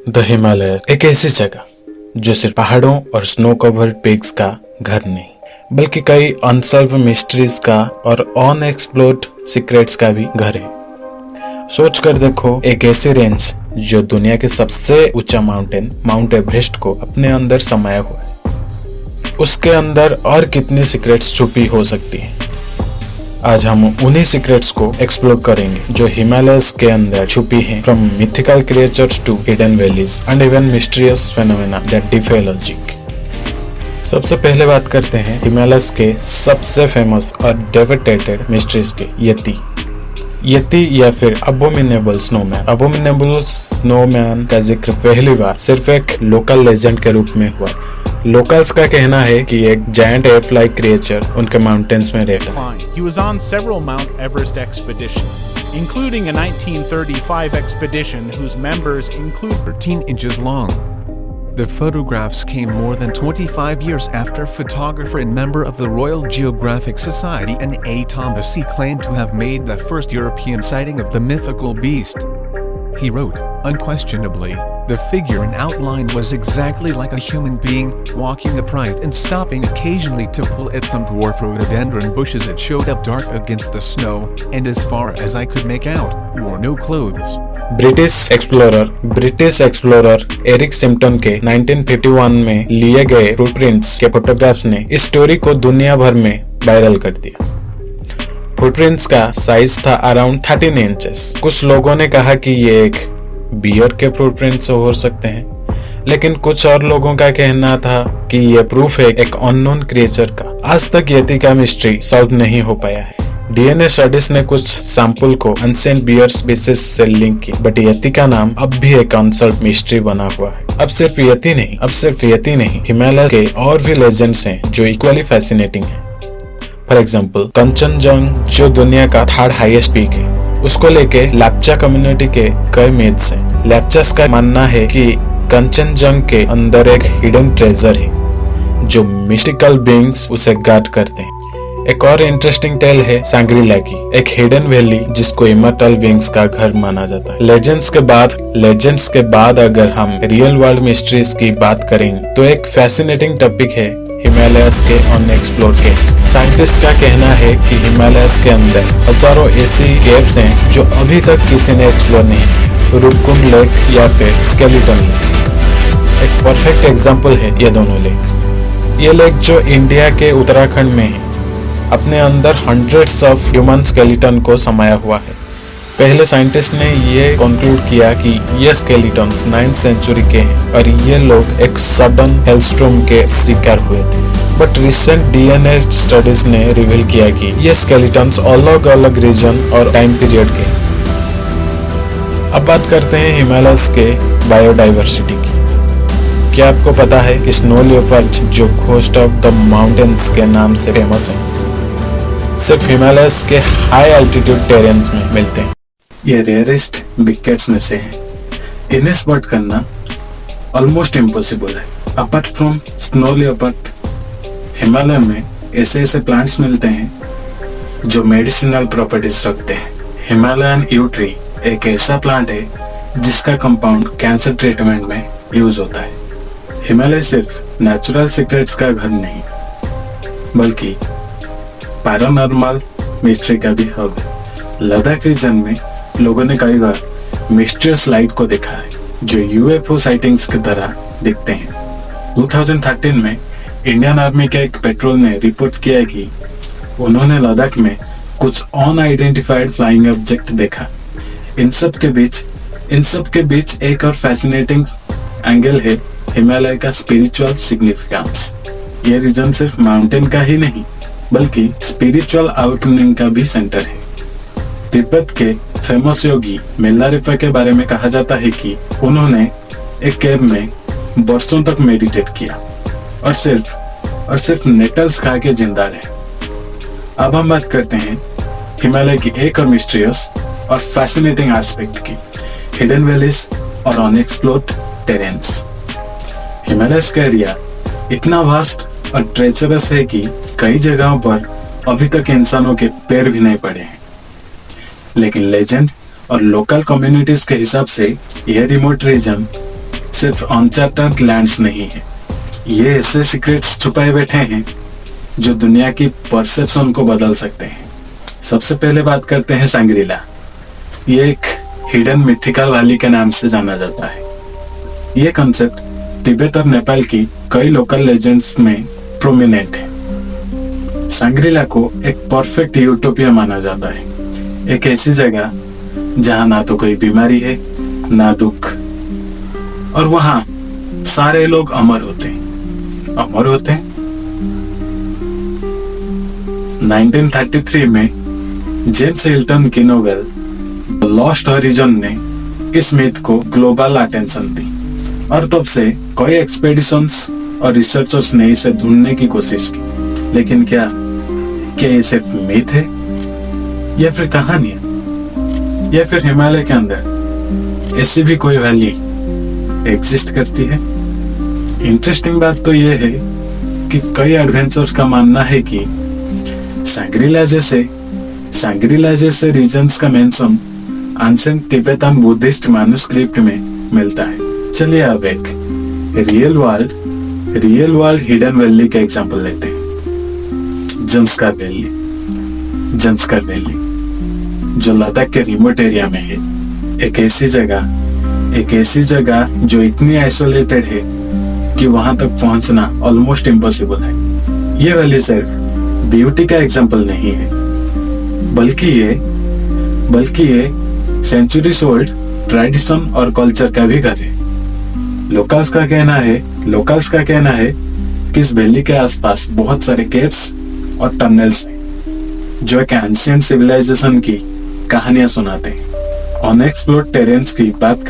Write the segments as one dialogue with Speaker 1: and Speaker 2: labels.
Speaker 1: The Himalaya एक ऐसी जगह जो सिर्फ पहाड़ों और स्नो कवर्ड पीक्स का घर नहीं बल्कि कई अनसॉल्व मिस्ट्रीज का और अनएक्सप्लोर्ड सीक्रेट्स का भी घर है। सोच कर देखो, एक ऐसी रेंज जो दुनिया के सबसे ऊंचा माउंटेन माउंट एवरेस्ट को अपने अंदर समाया हुआ है, उसके अंदर और कितनी सीक्रेट्स छुपी हो सकती है। आज हम उन्हीं सीक्रेट्स को एक्सप्लोर करेंगे जो हिमालयस के अंदर छुपी हैं, from mythical creatures to hidden valleys and even mysterious phenomena that defy logic. सबसे पहले बात करते हैं हिमालयस के सबसे फेमस और डेविटेटेड मिस्ट्रीज के, यति या फिर अबोमिनेबल स्नोमैन। अबोमिनेबल स्नोमैन का जिक्र पहली बार सिर्फ एक लोकल लेजेंड के रूप में हुआ। लोकल्स का कहना है कि एक जायंट एप लाइक क्रिएचर उनके माउंटेन्स में रहता है।
Speaker 2: He was on several Mount Everest expeditions, including a 1935 expedition whose members include
Speaker 3: 13 inches long. The photographs came more than 25 years after photographer and member of the Royal Geographic Society N.A. Thomasy claimed to have made the first European sighting of the mythical beast. He wrote, "Unquestionably, the figure in outline was exactly like a human being, walking upright and stopping occasionally to pull at some dwarf rhododendron bushes. It showed up dark against the snow, and as far as I could make out, wore no clothes."
Speaker 1: British explorer Eric Shipton के 1951 में लिए गए footprints के photographs ने इस story को दुनिया भर में वायरल कर दिया। फुटप्रिंट्स का साइज था अराउंड 13 इंचेस। कुछ लोगों ने कहा कि ये एक बियर के फुटप्रिंट्स हो सकते हैं, लेकिन कुछ और लोगों का कहना था कि ये प्रूफ है एक अननोन क्रिएचर का। आज तक यति का मिस्ट्री सॉल्व नहीं हो पाया है। डीएनए स्टडीज ने कुछ सैंपल को एंशिएंट बियर स्पीसीज से लिंक की, बट यति का नाम अब भी एक अनसॉल्व्ड मिस्ट्री बना हुआ है। अब सिर्फ यति नहीं, हिमालय के और भी लेजेंड्स हैं जो इक्वली फैसिनेटिंग है। फॉर एग्जाम्पल, कंचनजंग जो दुनिया का थर्ड हाईएस्ट पीक है, उसको लेके लैप्चा कम्युनिटी के कई मिथ्स हैं। लैप्चास का मानना है कि कंचनजंग के अंदर एक हिडन ट्रेजर है जो मिस्टिकल बीइंग्स उसे गार्ड करते हैं। एक और इंटरेस्टिंग टेल है सांग्रीला की, एक हिडन वैली जिसको इमॉर्टल बीइंग्स का घर माना जाता है। लेजेंड्स के बाद अगर हम रियल वर्ल्ड मिस्ट्रीज की बात करेंगे तो एक फैसिनेटिंग टॉपिक है हिमालयस के अनएक्सप्लोर्ड केव्स। साइंटिस्ट का कहना है कि हिमालयस के अंदर हजारों ऐसी केव्स हैं जो अभी तक किसी ने एक्सप्लोर नहीं की। रूपकुंड लेक या फिर स्केलेटन लेक एक परफेक्ट एग्जांपल है। ये दोनों लेक, ये लेक जो इंडिया के उत्तराखंड में है, अपने अंदर हंड्रेड्स ऑफ ह्यूमन स्केलेटन को समाया हुआ है। पहले साइंटिस्ट ने ये कंक्लूड किया कि ये स्केलेटन्स 9th सेंचुरी के हैं और ये लोग एक सडन हेलस्टॉर्म के शिकार हुए थे। बट रिसेंट डीएनए स्टडीज ने रिवील किया कि ये स्केलेटन्स अलग अलग रीजन और टाइम पीरियड के। अब बात करते हैं हिमालयस के बायोडाइवर्सिटी की। क्या आपको पता है कि स्नो लियोपार्ड जो घोस्ट ऑफ द माउंटेन्स के नाम से फेमस है, सिर्फ हिमालयस के हाई एल्टीट्यूड टेरेन्स में मिलते हैं। ये रेयरेस्ट बिग कैट्स में से है। इन्हें स्पॉट करना ऑलमोस्ट इम्पॉसिबल है। Apart from snow leopard, Himalaya में ऐसे प्लांट्स मिलते हैं जो मेडिसिनल प्रॉपर्टीज रखते हैं। हिमालयन यू ट्री एक ऐसा प्लांट है जिसका कंपाउंड कैंसर ट्रीटमेंट में यूज होता है। हिमालय सिर्फ नेचुरल सीक्रेट्स का घर नहीं बल्कि पैरानॉर्मल मिस्ट्री का भी हब है। लद्दाख रीजन में लोगों ने कई बार मिस्टीरियस लाइट को देखा है जो यूएफओ साइटिंग्स की तरह दिखते हैं। 2013 में इंडियन आर्मी के एक पेट्रोल ने रिपोर्ट किया कि उन्होंने लद्दाख में कुछ अनआइडेंटिफाइड फ्लाइंग ऑब्जेक्ट देखा। इन सब के बीच एक और फैसिनेटिंग एंगल है हिमालय का स्पिरिचुअल सिग्निफिकेंस। ये रीजन सिर्फ माउंटेन का ही नहीं बल्कि स्पिरिचुअल अवेकनिंग का भी सेंटर है। तिब्बत के फेमस योगी मिलारेपा के बारे में कहा जाता है कि उन्होंने एक केव में बरसों तक मेडिटेट किया और सिर्फ नेटल्स खा के जिंदा रहे। अब हम बात करते हैं हिमालय की एक और मिस्टीरियस और फैसिनेटिंग एस्पेक्ट की, हिडन वैलीज और अनएक्सप्लोर्ड टेरेन्स। हिमालयस का एरिया इतना वास्ट और ट्रेचरस है कि कई जगहों पर अभी तक इंसानों के पैर भी नहीं पड़े हैं। लेकिन लेजेंड और लोकल कम्युनिटीज के हिसाब से यह रिमोट रीजन सिर्फ अनचार्टेड लैंड्स नहीं है, ये ऐसे सीक्रेट्स छुपाए बैठे हैं जो दुनिया की परसेप्शन को बदल सकते हैं। सबसे पहले बात करते हैं सांग्रीला। ये एक हिडन मिथिकल वैली के नाम से जाना जाता है। ये कंसेप्ट तिब्बत और नेपाल की कई लोकल लेजेंड्स में प्रोमिनेंट है। सांग्रीला को एक परफेक्ट यूटोपिया माना जाता है, एक ऐसी जगह जहां ना तो कोई बीमारी है ना दुख, और वहां सारे लोग अमर होते हैं। 1933 में जेम्स हिल्टन की नोवेल लॉस्ट हॉरिजन ने इस मिथ को ग्लोबल अटेंशन दी, और तब से कई एक्सपेडिशंस और रिसर्चर्स ने इसे ढूंढने की कोशिश की। लेकिन क्या ये सिर्फ मिथ है, या फिर कहानी है, या फिर हिमालय के अंदर ऐसी भी कोई वैली एग्जिस्ट करती है? इंटरेस्टिंग बात तो यह है कि कई एडवेंचर्स का मानना है कि सांग्रीला जैसे रीजन्स का mention ancient Tibetan Buddhist manuscript में मिलता है। चलिए अब एक रियल वर्ल्ड हिडन वैली का एग्जांपल लेते हैं। जंस्कार वैली जो लद्दाख के रिमोट एरिया में है, एक ऐसी जगह जो इतनी आइसोलेटेड है कि वहां तक पहुंचना ऑलमोस्ट इम्पॉसिबल है। ये वैली सिर्फ ब्यूटी का एग्जांपल नहीं है, बल्कि ये सेंचुरीज ओल्ड ट्रेडिशन और कल्चर का भी घर है। लोकल्स का कहना है कि इस वैली के आसपास बहुत सारे केव्स और टनल्स हैं जो एक एंशिएंट सिविलाइजेशन की कहानियां सुनाते हैं। अनएक्सप्लोर्ड टेरेन्स की बात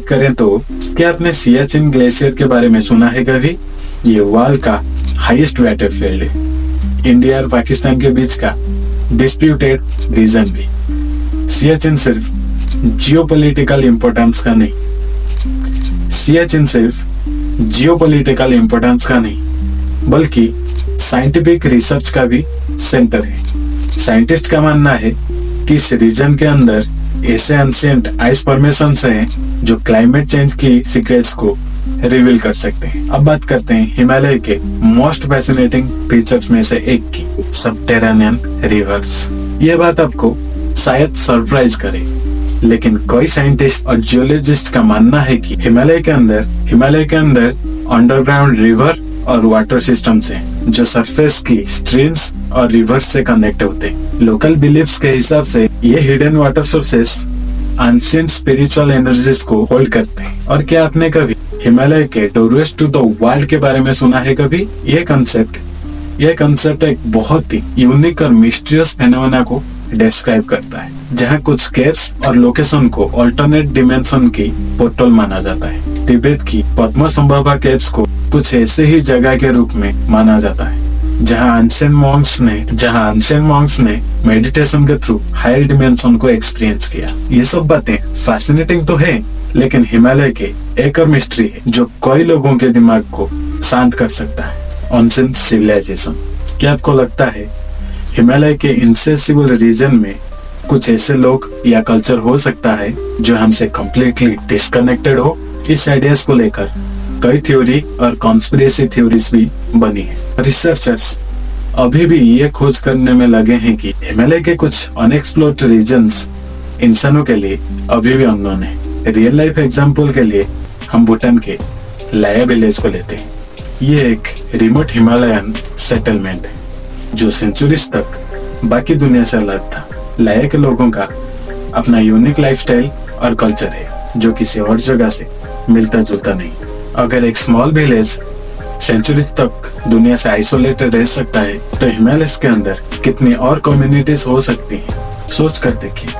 Speaker 1: करें तो क्या आपने सियाचिन ग्लेशियर के बारे में सुना है कभी? ये वर्ल्ड का हाईएस्ट बैटलफील्ड है, इंडिया और पाकिस्तान के बीच का डिस्प्यूटेड रीजन भी। सियाचिन सिर्फ जियोपॉलिटिकल इंपॉर्टेंस का नहीं बल्कि साइंटिफिक रिसर्च का भी सेंटर है। साइंटिस्ट का मानना है कि इस रीजन के अंदर ऐसे एंशिएंट आइस फॉर्मेशंस हैं जो क्लाइमेट चेंज की सीक्रेट्स को रिवील कर सकते हैं। अब बात करते हैं हिमालय के मोस्ट फैसिनेटिंग फीचर्स में से एक की, सबटेरेनियन रिवर्स। ये बात आपको शायद सरप्राइज करे, लेकिन कई साइंटिस्ट और जियोलॉजिस्ट का मानना है कि हिमालय के अंदर अंडरग्राउंड रिवर और वाटर सिस्टम्स हैं जो सरफेस की स्ट्रीम्स और रिवर्स से कनेक्ट होते हैं। लोकल बिलीफ्स के हिसाब से ये hidden water sources ancient spiritual energies को होल्ड करते हैं। और क्या आपने कभी हिमालय के डोरवेज टू द वर्ल्ड के बारे में सुना है कभी? ये कंसेप्ट एक बहुत ही यूनिक और मिस्टीरियस फेनोमेना को डिस्क्राइब करता है, जहाँ कुछ केव्स और लोकेशन को अल्टरनेट डिमेंशन की पोर्टल माना जाता है। तिब्बत की पद्मसंभवा केव्स को कुछ ऐसे ही जगह के रूप में माना जाता है जहाँ एंशिएंट मॉन्क्स ने मेडिटेशन के थ्रू हायर डिमेंशन को एक्सपीरियंस किया। ये सब बातें फैसिनेटिंग तो है, लेकिन हिमालय के एक और मिस्ट्री है जो कई लोगों के दिमाग को शांत कर सकता है, एंशिएंट सिविलाइजेशन। क्या आपको लगता है हिमालय के इनसेसिबल रीजन में कुछ ऐसे लोग या कल्चर हो सकता है जो हमसे कम्प्लीटली डिस्कनेक्टेड हो? इस आइडियाज को लेकर कई थ्योरी और कॉन्स्पिरेसी थ्योरीज भी बनी है। रिसर्चर्स अभी भी ये खोज करने में लगे हैं कि हिमालय के कुछ अनएक्सप्लोर्ड रीजन्स इंसानों के लिए अभी भी अननोन है। रियल लाइफ एग्जांपल के लिए हम भूटान के लाया विलेज को लेते हैं। ये एक रिमोट हिमालयन सेटलमेंट है जो सेंचुरीज तक बाकी दुनिया से अलग था। लाया के लोगों का अपना यूनिक लाइफस्टाइल और कल्चर है जो किसी और जगह से मिलता जुलता नहीं। अगर एक स्मॉल विलेज सेंचुरीज तक दुनिया से आइसोलेटेड रह सकता है, तो हिमालय के अंदर कितनी और कम्युनिटीज हो सकती हैं। सोच कर देखिए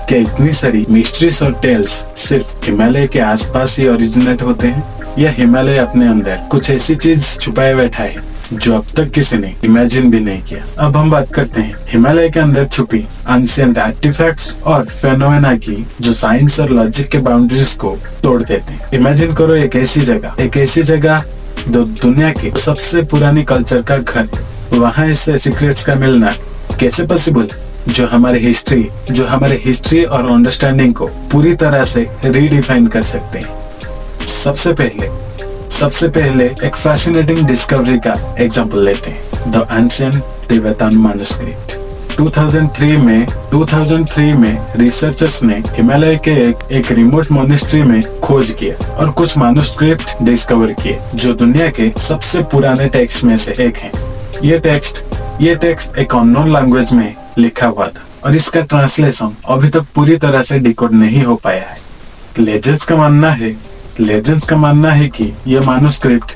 Speaker 1: कि इतनी सारी मिस्ट्रीज और टेल्स सिर्फ हिमालय के आसपास ही ओरिजिनेट होते हैं, या हिमालय अपने अंदर कुछ ऐसी चीज छुपाए बैठा है जो अब तक किसी ने इमेजिन भी नहीं किया। अब हम बात करते हैं हिमालय के अंदर छुपी एंशिएंट आर्टिफैक्ट्स और फेनोमेना की जो साइंस और लॉजिक के बाउंड्रीज को तोड़ देते हैं। इमेजिन करो एक ऐसी जगह जो दुनिया के सबसे पुरानी कल्चर का घर है। वहाँ इससे सीक्रेट्स का मिलना कैसे पॉसिबल है? जो हमारे हिस्ट्री और अंडरस्टैंडिंग को पूरी तरह से रीडिफाइन कर सकते हैं। सबसे पहले एक फैसिनेटिंग डिस्कवरी का एग्जांपल लेते हैं, द एंशिएंट तिब्बतन मैन्युस्क्रिप्ट। 2003 में रिसर्चर्स ने हिमालय के एक रिमोट मोनेस्ट्री में खोज किया और कुछ मैन्युस्क्रिप्ट डिस्कवर किए जो दुनिया के सबसे पुराने टेक्स्ट में से एक है। ये टेक्स्ट एक अननोन लैंग्वेज में लिखा हुआ था और इसका ट्रांसलेशन अभी तक पूरी तरह से डिकोड नहीं हो पाया है। लेजेंड्स का मानना है कि ये मैन्युस्क्रिप्ट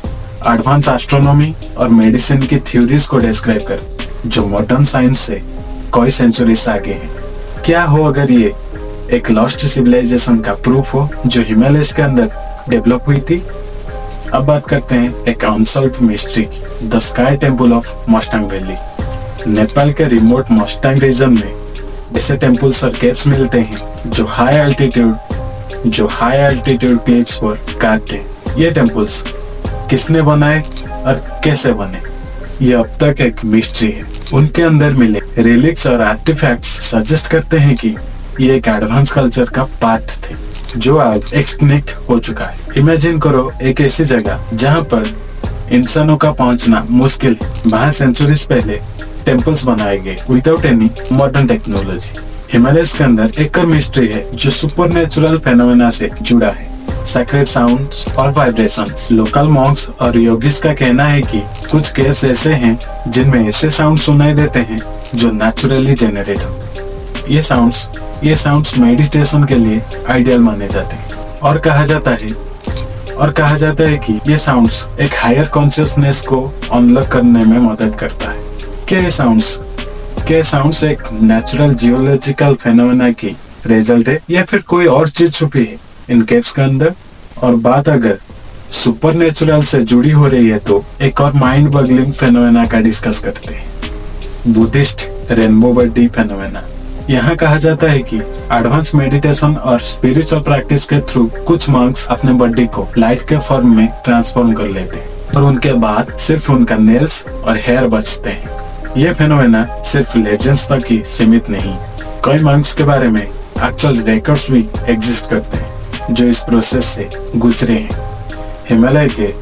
Speaker 1: एडवांस एस्ट्रोनॉमी और मेडिसिन की थ्योरीज को डिस्क्राइब कर जो मॉडर्न साइंस से कई सेंचुरीज आगे है। क्या हो अगर ये एक लॉस्ट सिविलाइजेशन का प्रूफ हो जो हिमालयस के अंदर डेवलप हुई थी। अब बात करते हैं एक अनसॉल्व्ड मिस्ट्री की, the sky temple of Mustang valley. Nepal के रिमोट मस्टांग रीजन में ऐसे टेम्पल्स और केव्स मिलते हैं जो हाई एल्टीट्यूड क्लिफ्स पर काटे हैं। ये टेम्पल्स किसने बनाए और कैसे बने, ये अब तक एक मिस्ट्री है। उनके अंदर मिले रिलिक्स और आर्टिफैक्ट्स सजेस्ट करते हैं कि ये एक एडवांस कल्चर का पार्ट थे जो अब एक्सटिंक्ट हो चुका है। इमेजिन करो एक ऐसी जगह जहाँ पर इंसानों का पहुंचना मुश्किल है, वहाँ सेंचुरीज पहले टेम्पल्स बनाए गए without any modern technology. Himalayas के अंदर एक और मिस्ट्री है जो सुपरनेचुरल फेनोमेना से जुड़ा है, सैक्रेड साउंड्स और वाइब्रेशंस। लोकल मॉन्क्स और योगिस का कहना है कि कुछ केव्स ऐसे हैं जिनमें ऐसे साउंड सुनाई देते हैं जो नेचुरली जनरेट होते हैं। ये साउंड्स मेडिटेशन के लिए आइडियल माने जाते हैं और कहा जाता है कि ये साउंड्स एक हायर कॉन्शियसनेस को अनलॉक करने में मदद करता है। क्या ये साउंड्स एक नेचुरल जियोलॉजिकल फेनोमेना की रिजल्ट है या फिर कोई और चीज छुपी है इन केव्स के अंदर? और बात अगर सुपरनेचुरल से जुड़ी हो रही है तो एक और माइंड बगलिंग फेनोमेना का डिस्कस करते हैं, बुद्धिस्ट रेनबो बर्डी फेनोमेना। यहाँ कहा जाता है कि एडवांस मेडिटेशन और स्पिरिचुअल प्रैक्टिस के थ्रू कुछ मॉन्क्स अपने बॉडी को लाइट के फॉर्म में ट्रांसफॉर्म कर लेते हैं और उनके बाद सिर्फ उनका नेल्स और हेयर बचते हैं। ये फेनोमेना सिर्फ लेजेंड्स तक ही सीमित नहीं, कई मॉन्क्स के बारे में एक्चुअल रिकॉर्ड्स भी एग्जिस्ट करते हैं जो इस प्रोसेस से गुजरे हैं। हिमालय के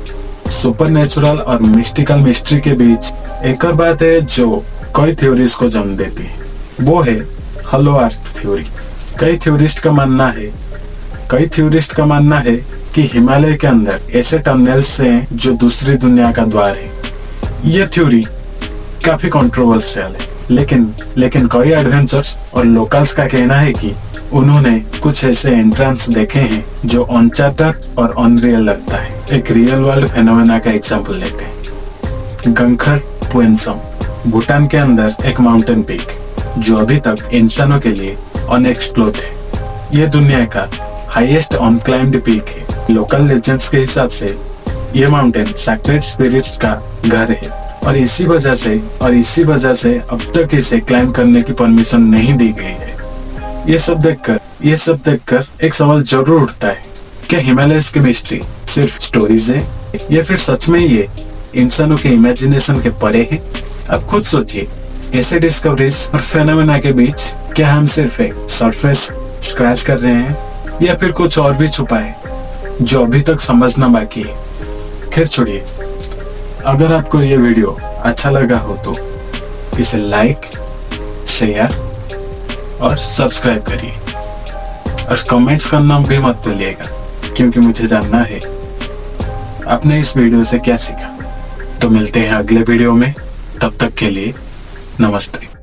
Speaker 1: सुपरनेचुरल और मिस्टिकल मिस्ट्री के बीच एक और बात है जो कई थ्योरीज को जन्म देती है, वो है हॉलो अर्थ थ्योरी। कई थ्योरिस्ट का मानना है कि हिमालय के अंदर ऐसे टनल्स हैं जो दूसरी दुनिया का द्वार है। यह थ्योरी काफी कंट्रोवर्शियल है, लेकिन कई एडवेंचर्स और लोकल्स का कहना है कि उन्होंने कुछ ऐसे एंट्रेंस देखे हैं जो अनचार्टेड और अनरियल लगता है। एक रियल वर्ल्ड फेनोमेना का एग्जांपल लेते हैं, गंखर पुएनसम, भूटान के अंदर एक माउंटेन पीक जो अभी तक इंसानों के लिए अनएक्सप्लोर्ड है। यह दुनिया का हाईएस्ट अनक्लाइम्ड पीक है। लोकल लेजेंड्स के हिसाब से यह माउंटेन सैक्रेड स्पिरिट्स का घर है और इसी वजह से अब तक इसे क्लाइम करने की परमिशन नहीं दी गई है। ये सब देखकर एक सवाल जरूर उठता है, क्या हिमालयस की मिस्ट्री सिर्फ स्टोरीज है या फिर सच में ये इंसानों के इमेजिनेशन के परे है? अब खुद सोचिए, ऐसे डिस्कवरीज और फेनोमेना के बीच क्या हम सिर्फ एक सरफेस स्क्रैच कर रहे हैं या फिर कुछ और भी छुपा है जो अभी तक समझना बाकी है? खैर छोड़िए, अगर आपको ये वीडियो अच्छा लगा हो तो इसे लाइक, शेयर और सब्सक्राइब करिए और कमेंट्स करना भी मत भूलिएगा क्योंकि मुझे जानना है आपने इस वीडियो से क्या सीखा। तो मिलते हैं अगले वीडियो में, तब तक के लिए नमस्ते।